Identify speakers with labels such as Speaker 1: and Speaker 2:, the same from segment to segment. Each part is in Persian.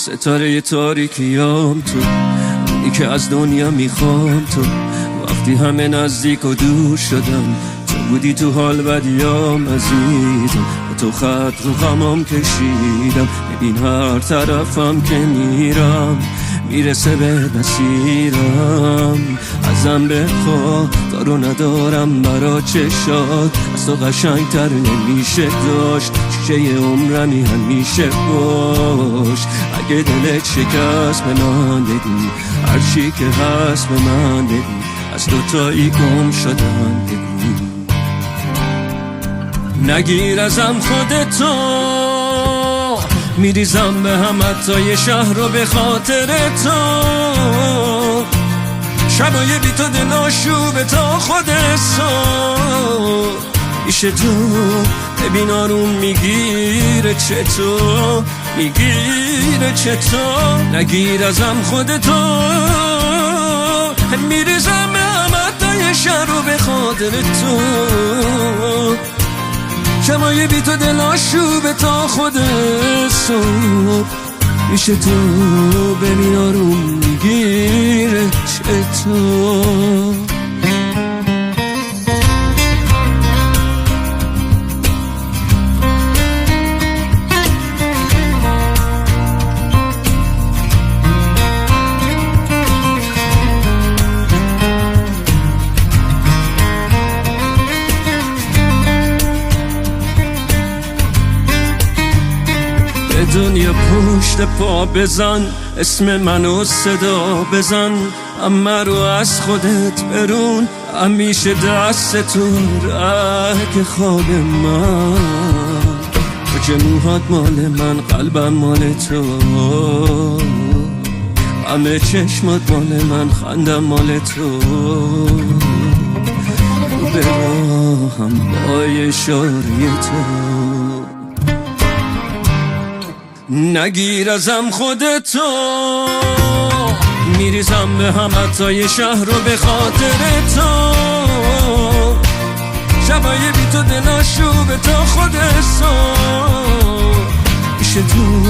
Speaker 1: ستاره تاریکیام تو، اونی که از دنیا میخوام تو. وقتی همه نزدیک و دور شدم، تو بودی تو حال بدیام عزیزم. با تو خط رو غمام کشیدم، ببین هر طرفم که میرم میرسه به مسیرم. ازم بخوا دارو ندارم برا چشات، از تو قشنگ تر نمیشه داشت. شیشه عمرمی همیشه باش. اگه دلت شکست به من بگو، هرچی که هست به من بگو. از دوتایی گم شدم بگو. نگیر ازم خودتو، میریزم به هم حتی یه شهر رو به خاطر تو. شبای بی تو دل آشوبه تا خود صبح. میشه تو ببین آروم میگیره چطور، میگیره چطور. نگیر ازم خودتو، میریزم به هم حتی یه شهر رو به خاطر تو. شبای بی تو دل آشوبه تا خود صبح. میشه تو ببین آروم میگیره چطور. دنیا پشت پا بزن، اسم منو صدا بزن. اما رو از خودت برون، همیشه دست تو رگ خواب من. تو که موهات مال من، قلبم مال تو. همه چشمات مال من، خندم مال تو. به راهم با اشاره تو. نگیر ازم خودتو، میریزم به هم حتی یه شهر رو به خاطر تو. شبای بی تو دل آشوبه تا خود صبح. میشه تو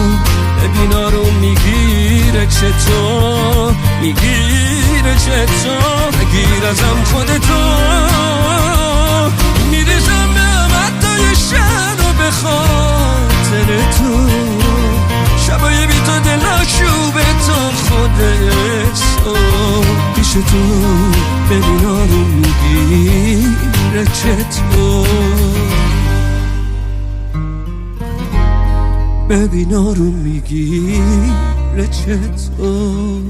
Speaker 1: ببین آروم میگیره چطور، میگیره چطور. نگیر ازم خودتو، میریزم به هم حتی یه شهر رو به خاطر تو. شبای بی تو دل آشوبه تا خودت صبح. پیش تو ببین آروم میگیره چطور، ببین آروم میگیره چطور.